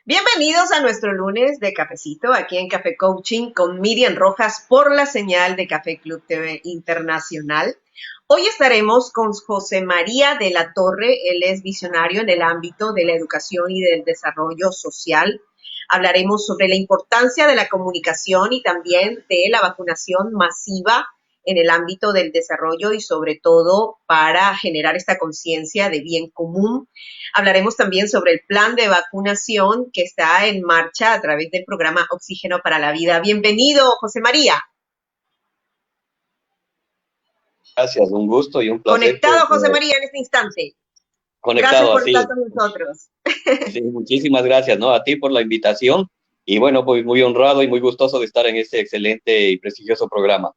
Bienvenidos a nuestro lunes de cafecito aquí en Café Coaching con Miriam Rojas por la señal de Café Club TV Internacional. Hoy estaremos con José María de la Torre. Él es visionario en el ámbito de la educación y del desarrollo social. Hablaremos sobre la importancia de la comunicación y también de la vacunación masiva en el ámbito del desarrollo y sobre todo para generar esta conciencia de bien común. Hablaremos también sobre el plan de vacunación que está en marcha a través del programa Oxígeno para la Vida. Bienvenido, José María. Gracias, un gusto y un placer, Conectado, José María, en este instante. Gracias conectado por estar así. con nosotros. Sí, muchísimas gracias, ¿no? A ti por la invitación y bueno, pues muy honrado y muy gustoso de estar en este excelente y prestigioso programa.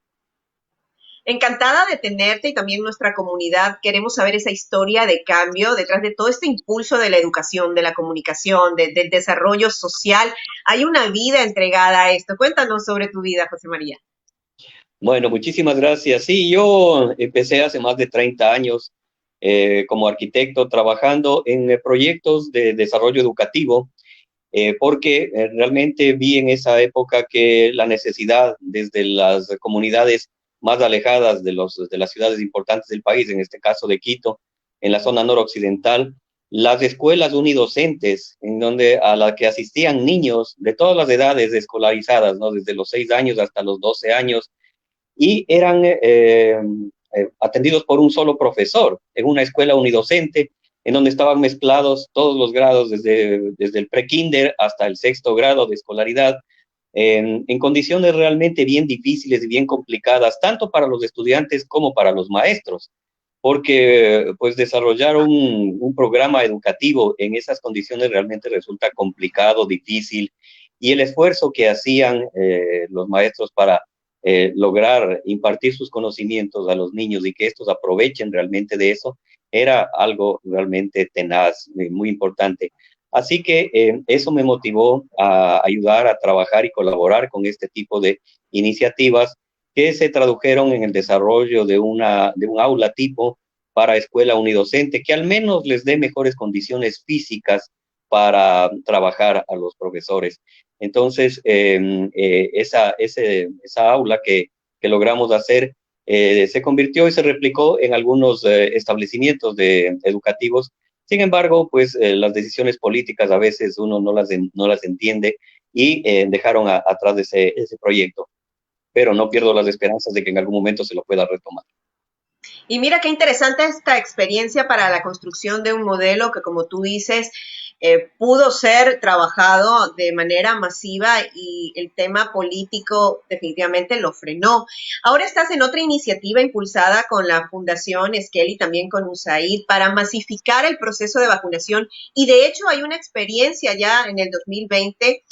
Encantada de tenerte y también nuestra comunidad. Queremos saber esa historia de cambio detrás de todo este impulso de la educación, de la comunicación, del desarrollo social. Hay una vida entregada a esto. Cuéntanos sobre tu vida, José María. Bueno, muchísimas gracias. Sí, yo empecé hace más de 30 años como arquitecto trabajando en proyectos de desarrollo educativo porque realmente vi en esa época que la necesidad desde las comunidades más alejadas de las ciudades importantes del país, en este caso de Quito, en la zona noroccidental, las escuelas unidocentes, en donde a las que asistían niños de todas las edades escolarizadas, ¿no? Desde los 6 años hasta los 12 años, y eran atendidos por un solo profesor en una escuela unidocente en donde estaban mezclados todos los grados desde el pre-kinder hasta el sexto grado de escolaridad, en condiciones realmente bien difíciles y bien complicadas, tanto para los estudiantes como para los maestros, porque pues desarrollar un programa educativo en esas condiciones realmente resulta complicado, difícil, y el esfuerzo que hacían los maestros para lograr impartir sus conocimientos a los niños y que estos aprovechen realmente de eso, era algo realmente tenaz, muy importante. Así que eso me motivó a ayudar a trabajar y colaborar con este tipo de iniciativas que se tradujeron en el desarrollo de un aula tipo para escuela unidocente, que al menos les dé mejores condiciones físicas para trabajar a los profesores. Entonces, esa aula que logramos hacer se convirtió y se replicó en algunos establecimientos educativos. Sin embargo, pues las decisiones políticas a veces uno no las entiende y dejaron atrás de ese proyecto. Pero no pierdo las esperanzas de que en algún momento se lo pueda retomar. Y mira qué interesante esta experiencia para la construcción de un modelo que, como tú dices, pudo ser trabajado de manera masiva y el tema político definitivamente lo frenó. Ahora estás en otra iniciativa impulsada con la Fundación Esquel y también con USAID para masificar el proceso de vacunación y de hecho hay una experiencia ya en el 2020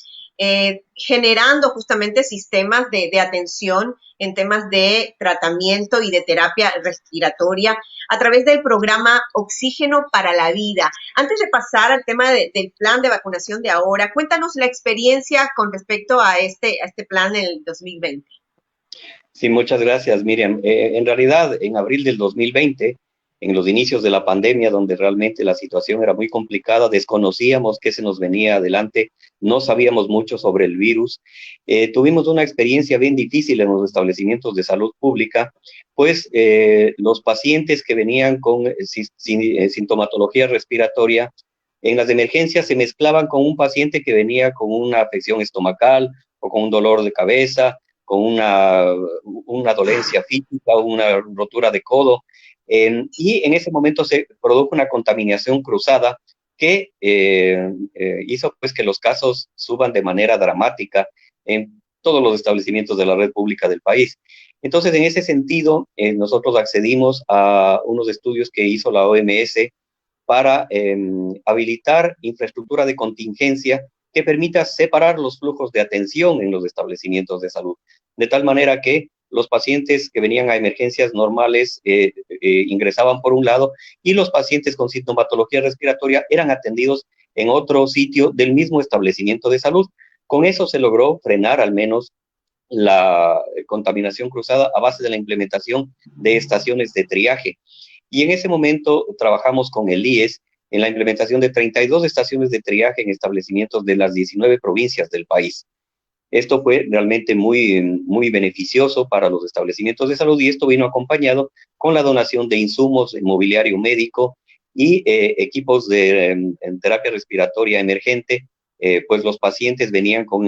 generando justamente sistemas de atención en temas de tratamiento y de terapia respiratoria a través del programa Oxígeno para la Vida. Antes de pasar al tema del plan de vacunación de ahora, cuéntanos la experiencia con respecto a este plan en el 2020. Sí, muchas gracias, Miriam. En realidad, en abril del 2020, en los inicios de la pandemia, donde realmente la situación era muy complicada, desconocíamos qué se nos venía adelante, no sabíamos mucho sobre el virus, tuvimos una experiencia bien difícil en los establecimientos de salud pública, pues los pacientes que venían con sintomatología respiratoria, en las emergencias se mezclaban con un paciente que venía con una afección estomacal o con un dolor de cabeza, con una dolencia física, una rotura de codo, y en ese momento se produjo una contaminación cruzada que hizo pues que los casos suban de manera dramática en todos los establecimientos de la red pública del país. Entonces, en ese sentido, nosotros accedimos a unos estudios que hizo la OMS para habilitar infraestructura de contingencia que permita separar los flujos de atención en los establecimientos de salud, de tal manera que los pacientes que venían a emergencias normales ingresaban por un lado y los pacientes con sintomatología respiratoria eran atendidos en otro sitio del mismo establecimiento de salud. Con eso se logró frenar al menos la contaminación cruzada a base de la implementación de estaciones de triaje. Y en ese momento trabajamos con el IES en la implementación de 32 estaciones de triaje en establecimientos de las 19 provincias del país. Esto fue realmente muy beneficioso para los establecimientos de salud y esto vino acompañado con la donación de insumos, mobiliario médico y equipos de terapia respiratoria emergente, pues los pacientes venían con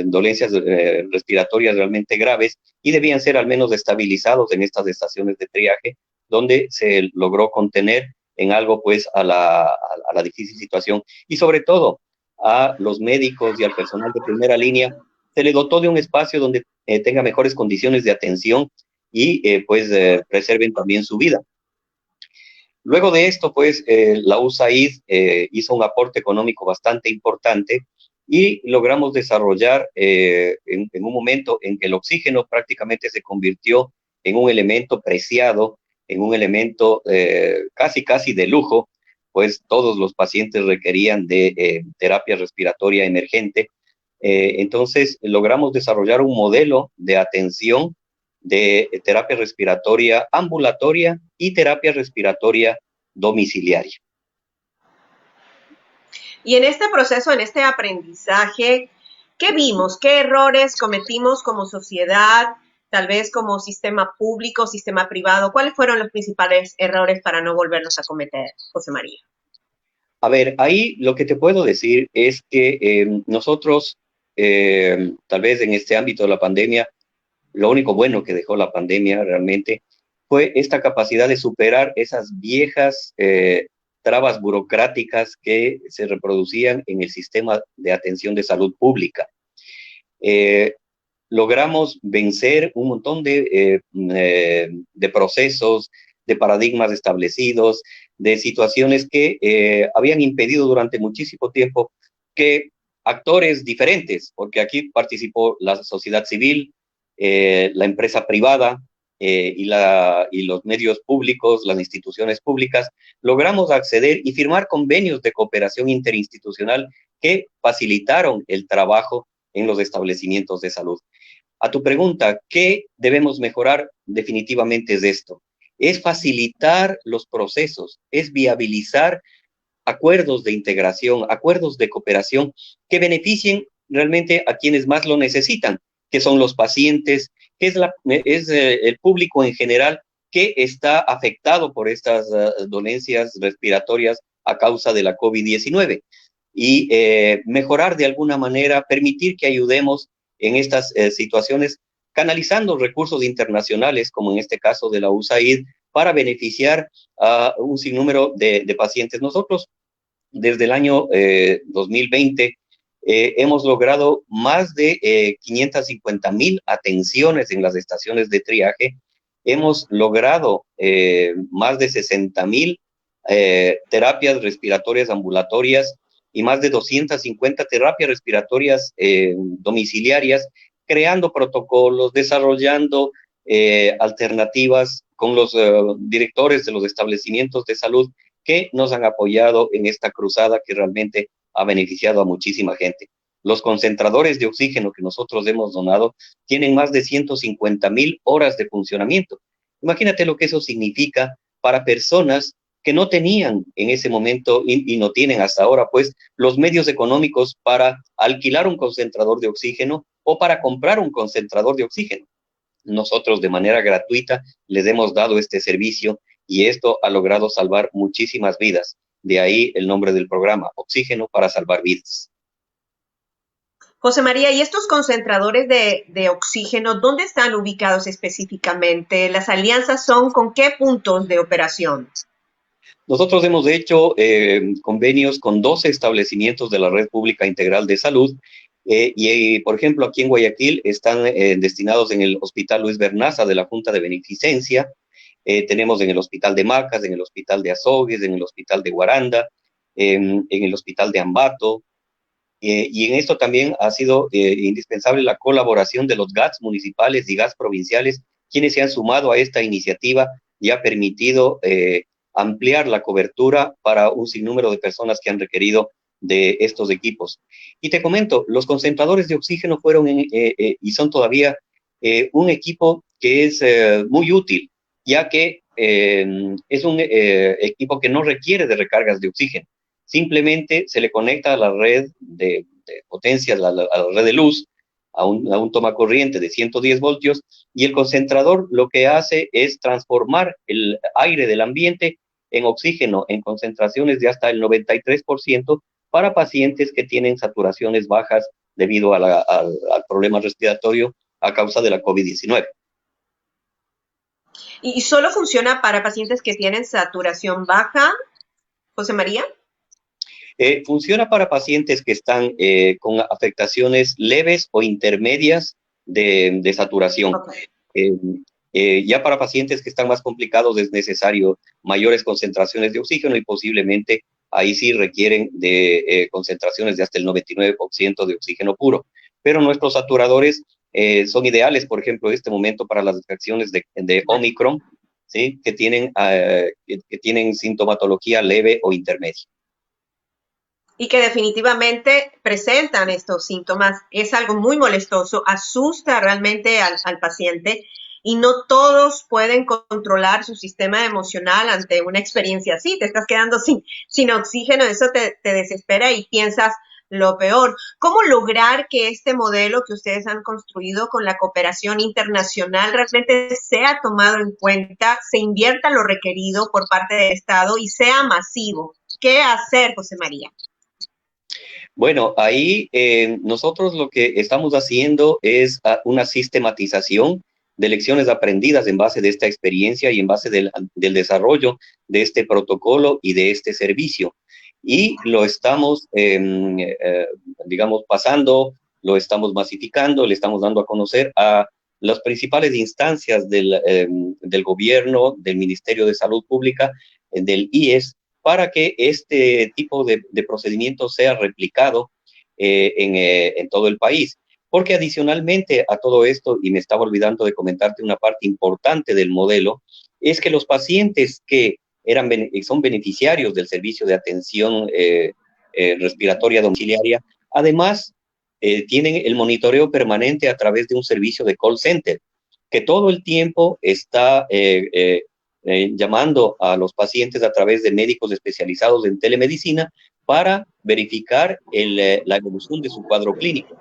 dolencias respiratorias realmente graves y debían ser al menos estabilizados en estas estaciones de triaje, donde se logró contener en algo pues a la difícil situación y sobre todo a los médicos y al personal de primera línea, se le dotó de un espacio donde tenga mejores condiciones de atención y preserven también su vida. Luego de esto, pues, la USAID hizo un aporte económico bastante importante y logramos desarrollar en un momento en que el oxígeno prácticamente se convirtió en un elemento preciado, en un elemento casi de lujo, pues todos los pacientes requerían de terapia respiratoria emergente. Entonces, logramos desarrollar un modelo de atención de terapia respiratoria ambulatoria y terapia respiratoria domiciliaria. Y en este proceso, en este aprendizaje, ¿qué vimos? ¿Qué errores cometimos como sociedad? Tal vez como sistema público, sistema privado. ¿Cuáles fueron los principales errores para no volverlos a cometer, José María? A ver, ahí lo que te puedo decir es que nosotros, tal vez en este ámbito de la pandemia, lo único bueno que dejó la pandemia realmente fue esta capacidad de superar esas viejas trabas burocráticas que se reproducían en el sistema de atención de salud pública. Logramos vencer un montón de procesos, de paradigmas establecidos, de situaciones que habían impedido durante muchísimo tiempo que actores diferentes, porque aquí participó la sociedad civil, la empresa privada y los medios públicos, las instituciones públicas, logramos acceder y firmar convenios de cooperación interinstitucional que facilitaron el trabajo en los establecimientos de salud. A tu pregunta, ¿qué debemos mejorar? Definitivamente es esto. Es facilitar los procesos, es viabilizar acuerdos de integración, acuerdos de cooperación que beneficien realmente a quienes más lo necesitan, que son los pacientes, que es el público en general que está afectado por estas dolencias respiratorias a causa de la COVID-19 y mejorar de alguna manera, permitir que ayudemos en estas situaciones, canalizando recursos internacionales, como en este caso de la USAID, para beneficiar a un sinnúmero de pacientes. Nosotros, desde el año 2020, hemos logrado más de 550,000 atenciones en las estaciones de triaje. Hemos logrado más de 60,000 terapias respiratorias ambulatorias y más de 250 terapias respiratorias domiciliarias, creando protocolos, desarrollando alternativas con los directores de los establecimientos de salud que nos han apoyado en esta cruzada que realmente ha beneficiado a muchísima gente. Los concentradores de oxígeno que nosotros hemos donado tienen más de 150,000 horas de funcionamiento. Imagínate lo que eso significa para personas que no tenían en ese momento y no tienen hasta ahora, pues, los medios económicos para alquilar un concentrador de oxígeno o para comprar un concentrador de oxígeno. Nosotros de manera gratuita les hemos dado este servicio y esto ha logrado salvar muchísimas vidas. De ahí el nombre del programa, Oxígeno para Salvar Vidas. José María, ¿y estos concentradores de oxígeno, dónde están ubicados específicamente? ¿Las alianzas son con qué puntos de operación? Nosotros hemos hecho convenios con 12 establecimientos de la Red Pública Integral de Salud por ejemplo, aquí en Guayaquil están destinados en el Hospital Luis Bernaza de la Junta de Beneficencia, tenemos en el Hospital de Macas, en el Hospital de Azogues, en el Hospital de Guaranda, en el Hospital de Ambato, y en esto también ha sido indispensable la colaboración de los GATS municipales y GATS provinciales, quienes se han sumado a esta iniciativa y ha permitido ampliar la cobertura para un sinnúmero de personas que han requerido de estos equipos. Y te comento, los concentradores de oxígeno fueron y son todavía un equipo que es muy útil, ya que es un equipo que no requiere de recargas de oxígeno. Simplemente se le conecta a la red de potencias, a la red de luz, a un toma corriente de 110 voltios, y el concentrador lo que hace es transformar el aire del ambiente en oxígeno en concentraciones de hasta el 93% para pacientes que tienen saturaciones bajas debido al problema respiratorio a causa de la COVID-19. ¿Y solo funciona para pacientes que tienen saturación baja, José María? Funciona para pacientes que están con afectaciones leves o intermedias de saturación. Okay. Ya para pacientes que están más complicados es necesario mayores concentraciones de oxígeno y posiblemente ahí sí requieren de concentraciones de hasta el 99% de oxígeno puro. Pero nuestros saturadores son ideales, por ejemplo, en este momento para las infecciones de Omicron, ¿sí? que tienen sintomatología leve o intermedia. Y que definitivamente presentan estos síntomas. Es algo muy molestoso, asusta realmente al paciente y no todos pueden controlar su sistema emocional ante una experiencia así. Te estás quedando sin oxígeno, eso te desespera y piensas lo peor. ¿Cómo lograr que este modelo que ustedes han construido con la cooperación internacional realmente sea tomado en cuenta, se invierta lo requerido por parte del Estado y sea masivo? ¿Qué hacer, José María? Bueno, ahí nosotros lo que estamos haciendo es una sistematización de lecciones aprendidas en base de esta experiencia y en base del desarrollo de este protocolo y de este servicio. Y lo estamos, digamos, pasando, lo estamos masificando, le estamos dando a conocer a las principales instancias del gobierno, del Ministerio de Salud Pública, del IES, para que este tipo de procedimiento sea replicado en todo el país. Porque adicionalmente a todo esto, y me estaba olvidando de comentarte una parte importante del modelo, es que los pacientes que son beneficiarios del servicio de atención respiratoria domiciliaria, además tienen el monitoreo permanente a través de un servicio de call center, que todo el tiempo está llamando a los pacientes a través de médicos especializados en telemedicina para verificar la evolución de su cuadro clínico.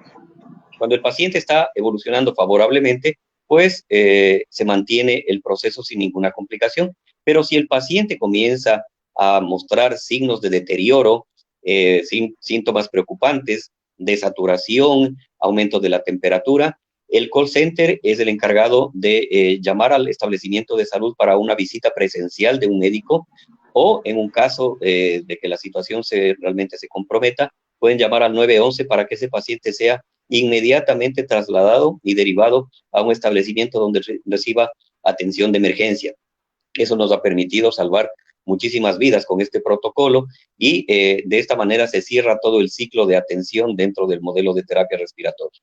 Cuando el paciente está evolucionando favorablemente, pues se mantiene el proceso sin ninguna complicación. Pero si el paciente comienza a mostrar signos de deterioro, síntomas preocupantes, de saturación, aumento de la temperatura, el call center es el encargado de llamar al establecimiento de salud para una visita presencial de un médico, o en un caso de que la situación realmente se comprometa, pueden llamar al 911 para que ese paciente sea inmediatamente trasladado y derivado a un establecimiento donde reciba atención de emergencia. Eso nos ha permitido salvar muchísimas vidas con este protocolo y de esta manera se cierra todo el ciclo de atención dentro del modelo de terapia respiratoria.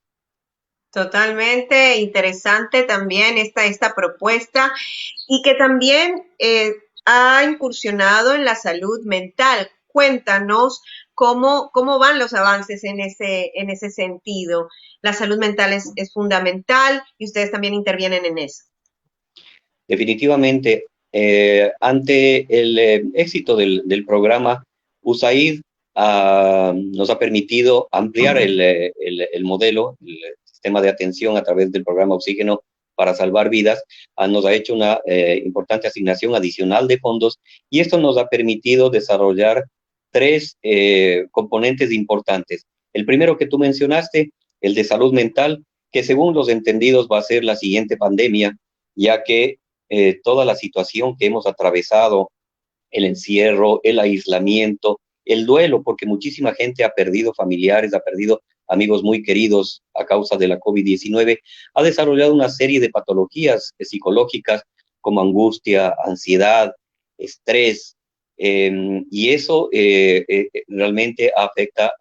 Totalmente interesante también esta propuesta y que también ha incursionado en la salud mental. Cuéntanos cómo van los avances en ese sentido. La salud mental es fundamental y ustedes también intervienen en eso. Definitivamente, ante el éxito del programa, USAID nos ha permitido ampliar el modelo, el sistema de atención a través del programa Oxígeno para Salvar Vidas. Nos ha hecho una importante asignación adicional de fondos y esto nos ha permitido desarrollar tres componentes importantes. El primero que tú mencionaste, el de salud mental, que según los entendidos va a ser la siguiente pandemia, ya que toda la situación que hemos atravesado, el encierro, el aislamiento, el duelo, porque muchísima gente ha perdido familiares, ha perdido amigos muy queridos a causa de la COVID-19, ha desarrollado una serie de patologías psicológicas como angustia, ansiedad, estrés, y eso realmente afecta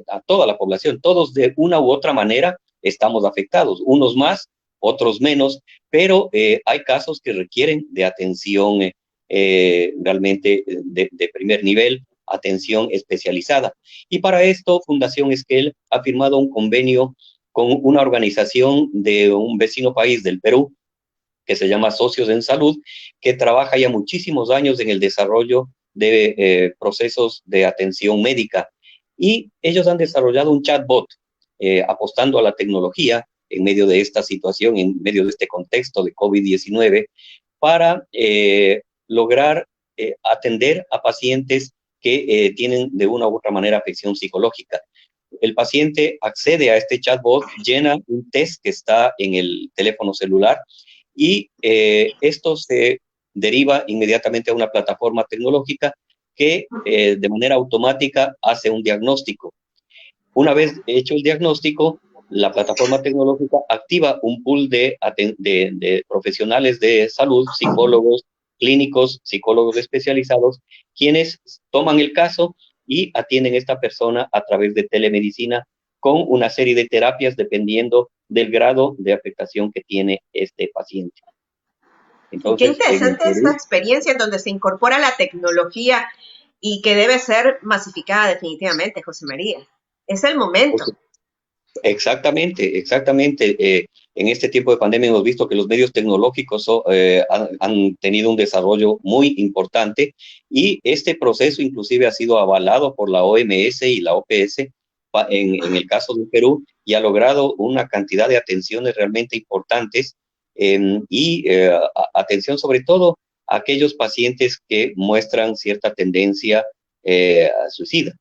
a toda la población. Todos de una u otra manera estamos afectados, unos más, otros menos, pero hay casos que requieren de atención realmente de primer nivel, atención especializada. Y para esto, Fundación Esquel ha firmado un convenio con una organización de un vecino país del Perú, que se llama Socios en Salud, que trabaja ya muchísimos años en el desarrollo de procesos de atención médica. Y ellos han desarrollado un chatbot apostando a la tecnología en medio de esta situación, en medio de este contexto de COVID-19, para lograr atender a pacientes que tienen de una u otra manera afección psicológica. El paciente accede a este chatbot, llena un test que está en el teléfono celular y esto se deriva inmediatamente a una plataforma tecnológica que de manera automática hace un diagnóstico. Una vez hecho el diagnóstico, la plataforma tecnológica activa un pool de profesionales de salud, psicólogos clínicos, psicólogos especializados, quienes toman el caso y atienden a esta persona a través de telemedicina con una serie de terapias dependiendo del grado de afectación que tiene este paciente. Entonces, qué interesante esta experiencia en donde se incorpora la tecnología y que debe ser masificada definitivamente, José María. Es el momento. Exactamente, exactamente. En este tiempo de pandemia hemos visto que los medios tecnológicos han tenido un desarrollo muy importante y este proceso inclusive ha sido avalado por la OMS y la OPS en el caso de Perú y ha logrado una cantidad de atenciones realmente importantes y atención sobre todo a aquellos pacientes que muestran cierta tendencia suicida.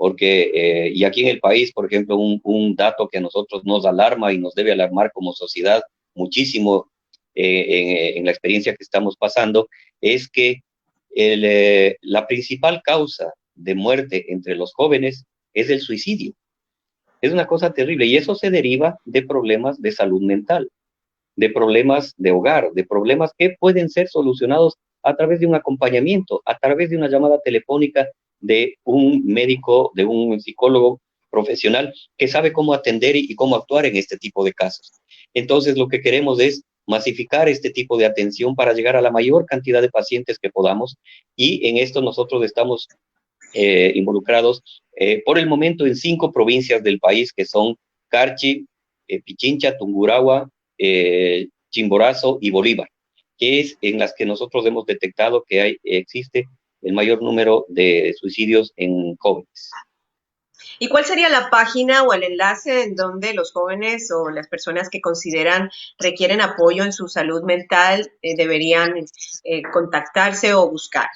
Porque, y aquí en el país, por ejemplo, un dato que a nosotros nos alarma y nos debe alarmar como sociedad muchísimo en la experiencia que estamos pasando, es que la principal causa de muerte entre los jóvenes es el suicidio. Es una cosa terrible y eso se deriva de problemas de salud mental, de problemas de hogar, de problemas que pueden ser solucionados a través de un acompañamiento, a través de una llamada telefónica de un médico, de un psicólogo profesional que sabe cómo atender y cómo actuar en este tipo de casos. Entonces, lo que queremos es masificar este tipo de atención para llegar a la mayor cantidad de pacientes que podamos y en esto nosotros estamos involucrados por el momento en 5 provincias del país que son Carchi, Pichincha, Tungurahua, Chimborazo y Bolívar, que es en las que nosotros hemos detectado que existe el mayor número de suicidios en jóvenes. ¿Y cuál sería la página o el enlace en donde los jóvenes o las personas que consideran requieren apoyo en su salud mental deberían contactarse o buscar?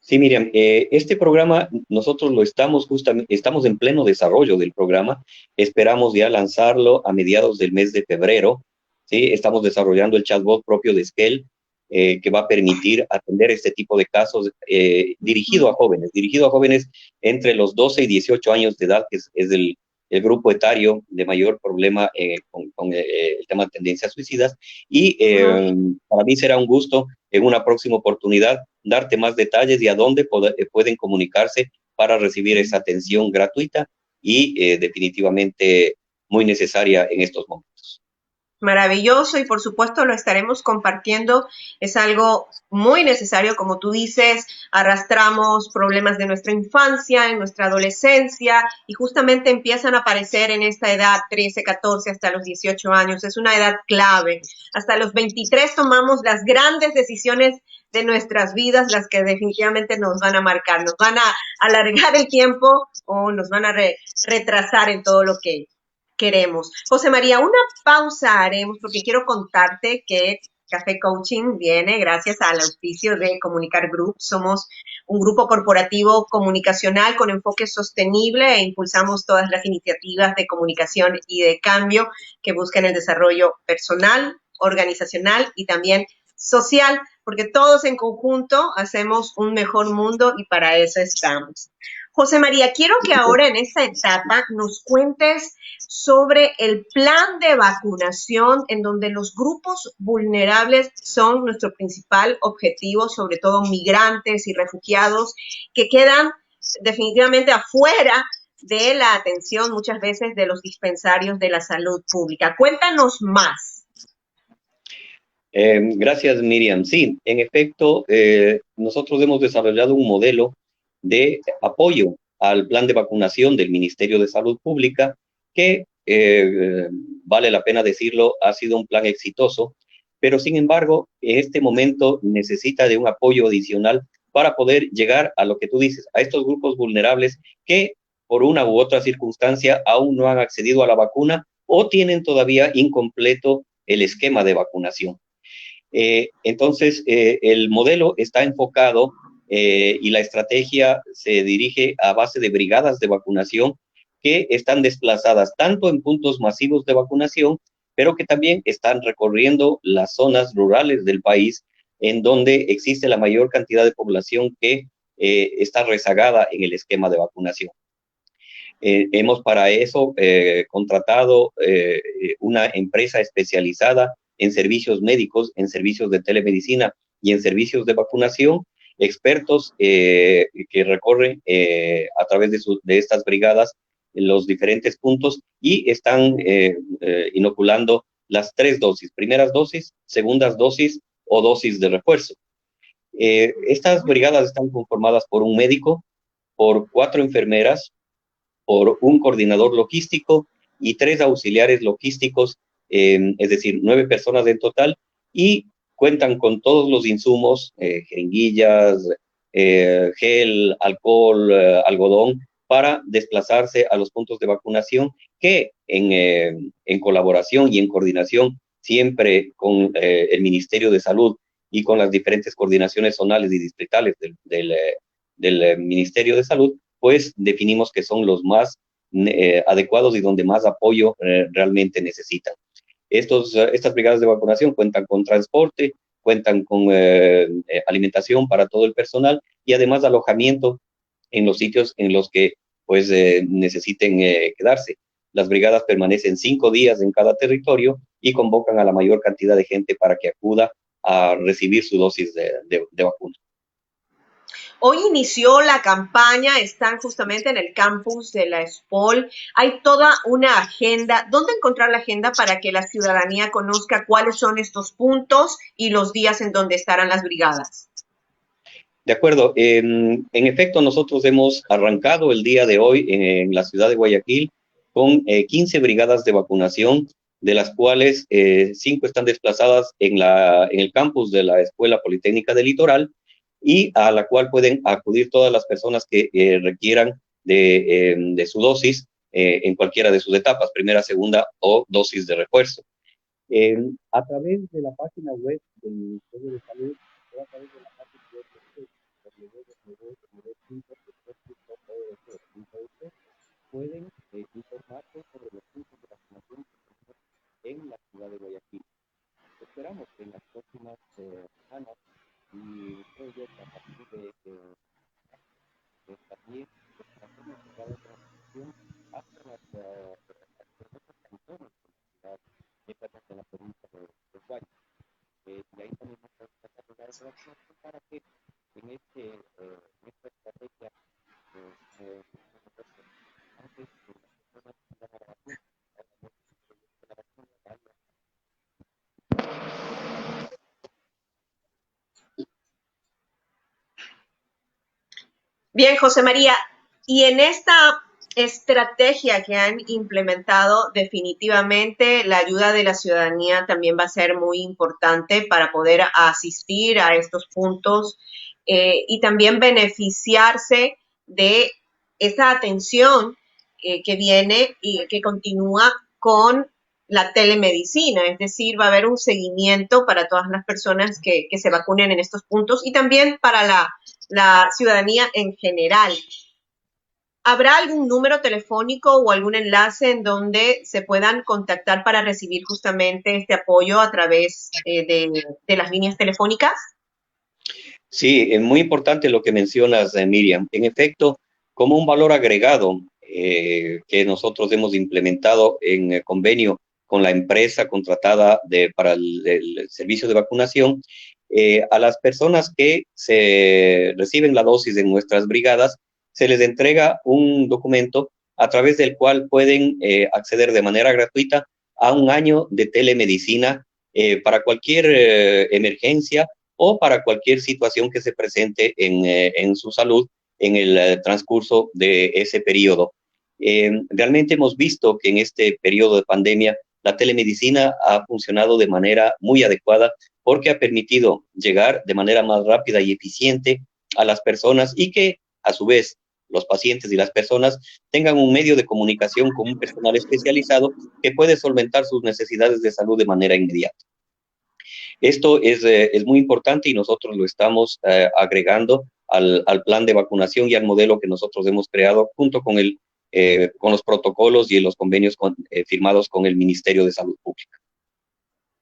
Sí, Miriam, este programa nosotros lo estamos en pleno desarrollo del programa. Esperamos ya lanzarlo a mediados del mes de febrero. ¿Sí? Estamos desarrollando el chatbot propio de Skell, que va a permitir atender este tipo de casos dirigido a jóvenes entre los 12 y 18 años de edad, que es el grupo etario de mayor problema con el tema de tendencias suicidas. Y para mí será un gusto en una próxima oportunidad darte más detalles y a dónde pueden comunicarse para recibir esa atención gratuita y definitivamente muy necesaria en estos momentos. Maravilloso y por supuesto lo estaremos compartiendo. Es algo muy necesario, como tú dices, arrastramos problemas de nuestra infancia, en nuestra adolescencia y justamente empiezan a aparecer en esta edad, 13, 14, hasta los 18 años. Es una edad clave. Hasta los 23 tomamos las grandes decisiones de nuestras vidas, las que definitivamente nos van a marcar, nos van a alargar el tiempo o nos van a retrasar en todo lo que queremos. José María, una pausa haremos porque quiero contarte que Café Coaching viene gracias al auspicio de Comunicar Group. Somos un grupo corporativo comunicacional con enfoque sostenible e impulsamos todas las iniciativas de comunicación y de cambio que buscan el desarrollo personal, organizacional y también social, porque todos en conjunto hacemos un mejor mundo y para eso estamos. José María, quiero que ahora en esta etapa nos cuentes sobre el plan de vacunación en donde los grupos vulnerables son nuestro principal objetivo, sobre todo migrantes y refugiados que quedan definitivamente afuera de la atención muchas veces de los dispensarios de la salud pública. Cuéntanos más. Gracias, Miriam. Sí, en efecto, nosotros hemos desarrollado un modelo de apoyo al plan de vacunación del Ministerio de Salud Pública que, vale la pena decirlo, ha sido un plan exitoso pero sin embargo, en este momento necesita de un apoyo adicional para poder llegar a lo que tú dices, a estos grupos vulnerables que por una u otra circunstancia aún no han accedido a la vacuna o tienen todavía incompleto el esquema de vacunación. Entonces, el modelo está enfocado y la estrategia se dirige a base de brigadas de vacunación que están desplazadas tanto en puntos masivos de vacunación, pero que también están recorriendo las zonas rurales del país en donde existe la mayor cantidad de población que está rezagada en el esquema de vacunación. Hemos para eso contratado una empresa especializada en servicios médicos, en servicios de telemedicina y en servicios de vacunación, expertos que recorren a través de estas brigadas los diferentes puntos y están inoculando las 3 dosis, primeras dosis, segundas dosis o dosis de refuerzo. Estas brigadas están conformadas por un médico, por 4 enfermeras, por un coordinador logístico y 3 auxiliares logísticos, es decir, 9 personas en total, y cuentan con todos los insumos, jeringuillas, gel, alcohol, algodón, para desplazarse a los puntos de vacunación que en colaboración y en coordinación siempre con el Ministerio de Salud y con las diferentes coordinaciones zonales y distritales del Ministerio de Salud, pues definimos que son los más adecuados y donde más apoyo realmente necesitan. Estas brigadas de vacunación cuentan con transporte, cuentan con alimentación para todo el personal y además alojamiento en los sitios en los que pues necesiten quedarse. Las brigadas permanecen 5 días en cada territorio y convocan a la mayor cantidad de gente para que acuda a recibir su dosis de vacuna. Hoy inició la campaña, están justamente en el campus de la ESPOL. Hay toda una agenda. ¿Dónde encontrar la agenda para que la ciudadanía conozca cuáles son estos puntos y los días en donde estarán las brigadas? De acuerdo. En efecto, nosotros hemos arrancado el día de hoy en la ciudad de Guayaquil con 15 brigadas de vacunación, de las cuales 5 están desplazadas en el campus de la Escuela Politécnica del Litoral, y a la cual pueden acudir todas las personas que requieran de su dosis en cualquiera de sus etapas, primera, segunda o dosis de refuerzo. A través de la página web del Ministerio de Salud, o a través de la página web de www.org, pueden informarse sobre los puntos de vacunación en la ciudad de Guayaquil. Esperamos que en las próximas semanas y creo yo que a partir de también hacemos la transición hasta las cantones de la provincia de Guayas. Y ahí también vamos a tratar de dar relación para que en esta estrategia antes de la vacuna, Bien, José María, y en esta estrategia que han implementado, definitivamente la ayuda de la ciudadanía también va a ser muy importante para poder asistir a estos puntos y también beneficiarse de esa atención que viene y que continúa con la telemedicina, es decir, va a haber un seguimiento para todas las personas que se vacunen en estos puntos y también para la ciudadanía en general. ¿Habrá algún número telefónico o algún enlace en donde se puedan contactar para recibir justamente este apoyo a través de las líneas telefónicas? Sí, es muy importante lo que mencionas, Miriam. En efecto, como un valor agregado que nosotros hemos implementado en el convenio con la empresa contratada para el servicio de vacunación, a las personas que se reciben la dosis en nuestras brigadas, se les entrega un documento a través del cual pueden acceder de manera gratuita a un año de telemedicina para cualquier emergencia o para cualquier situación que se presente en su salud en el transcurso de ese periodo. Realmente hemos visto que en este periodo de pandemia la telemedicina ha funcionado de manera muy adecuada porque ha permitido llegar de manera más rápida y eficiente a las personas y que, a su vez, los pacientes y las personas tengan un medio de comunicación con un personal especializado que puede solventar sus necesidades de salud de manera inmediata. Esto es muy importante y nosotros lo estamos agregando al plan de vacunación y al modelo que nosotros hemos creado junto con los protocolos y los convenios firmados con el Ministerio de Salud Pública.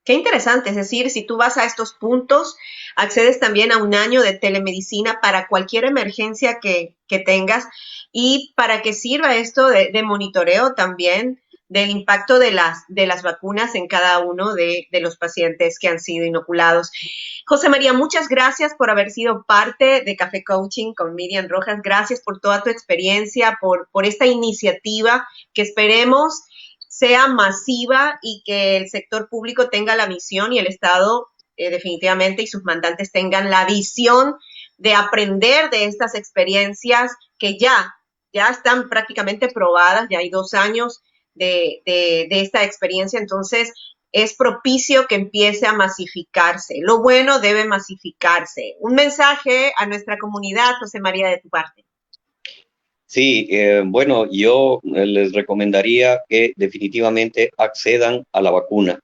Qué interesante, es decir, si tú vas a estos puntos, accedes también a un año de telemedicina para cualquier emergencia que tengas y para que sirva esto de monitoreo también del impacto de las vacunas en cada uno de los pacientes que han sido inoculados. José María, muchas gracias por haber sido parte de Café Coaching con Miriam Rojas. Gracias por toda tu experiencia, por esta iniciativa que esperemos sea masiva y que el sector público tenga la misión y el Estado definitivamente y sus mandantes tengan la visión de aprender de estas experiencias que ya están prácticamente probadas, ya hay 2 años de esta experiencia, entonces es propicio que empiece a masificarse. Lo bueno debe masificarse. Un mensaje a nuestra comunidad, José María, de tu parte. Sí, bueno, yo les recomendaría que definitivamente accedan a la vacuna.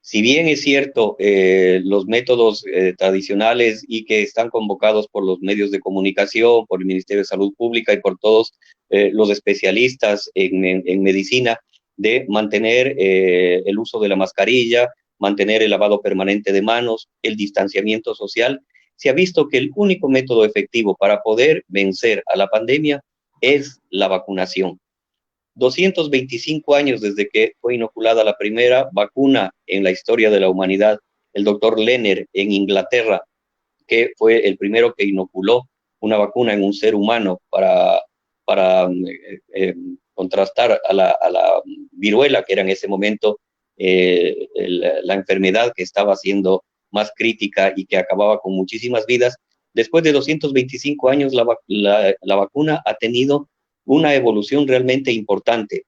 Si bien es cierto, los métodos tradicionales y que están convocados por los medios de comunicación, por el Ministerio de Salud Pública y por todos los especialistas en medicina, de mantener el uso de la mascarilla, mantener el lavado permanente de manos, el distanciamiento social, se ha visto que el único método efectivo para poder vencer a la pandemia es la vacunación. 225 años desde que fue inoculada la primera vacuna en la historia de la humanidad, el doctor Lenner en Inglaterra, que fue el primero que inoculó una vacuna en un ser humano para contrastar a la viruela, que era en ese momento la enfermedad que estaba siendo más crítica y que acababa con muchísimas vidas. Después de 225 años, la vacuna ha tenido una evolución realmente importante.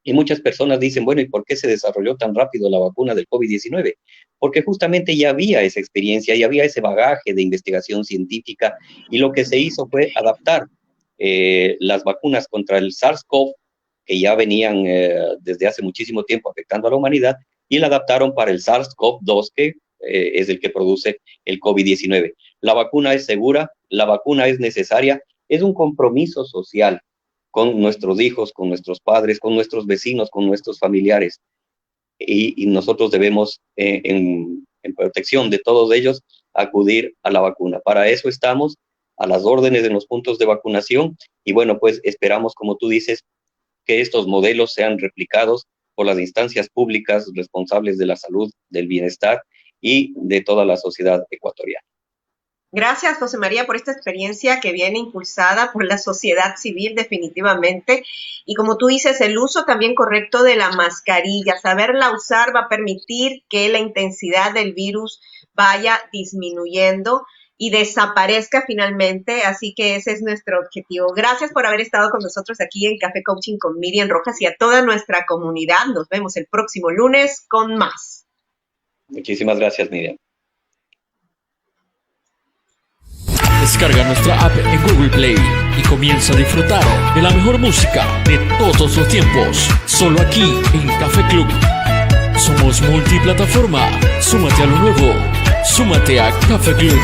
Y muchas personas dicen, bueno, ¿y por qué se desarrolló tan rápido la vacuna del COVID-19? Porque justamente ya había esa experiencia, ya había ese bagaje de investigación científica, y lo que se hizo fue adaptar las vacunas contra el SARS-CoV, que ya venían desde hace muchísimo tiempo afectando a la humanidad, y la adaptaron para el SARS-CoV-2, que es el que produce el COVID-19. La vacuna es segura, la vacuna es necesaria, es un compromiso social con nuestros hijos, con nuestros padres, con nuestros vecinos, con nuestros familiares. Y nosotros debemos, en protección de todos ellos, acudir a la vacuna. Para eso estamos a las órdenes de los puntos de vacunación y bueno, pues esperamos, como tú dices, que estos modelos sean replicados por las instancias públicas responsables de la salud, del bienestar y de toda la sociedad ecuatoriana. Gracias, José María, por esta experiencia que viene impulsada por la sociedad civil definitivamente. Y como tú dices, el uso también correcto de la mascarilla, saberla usar va a permitir que la intensidad del virus vaya disminuyendo y desaparezca finalmente. Así que ese es nuestro objetivo. Gracias por haber estado con nosotros aquí en Café Coaching con Miriam Rojas y a toda nuestra comunidad. Nos vemos el próximo lunes con más. Muchísimas gracias, Miriam. Descarga nuestra app en Google Play y comienza a disfrutar de la mejor música de todos los tiempos. Solo aquí en Café Club. Somos multiplataforma. Súmate a lo nuevo. Súmate a Café Club.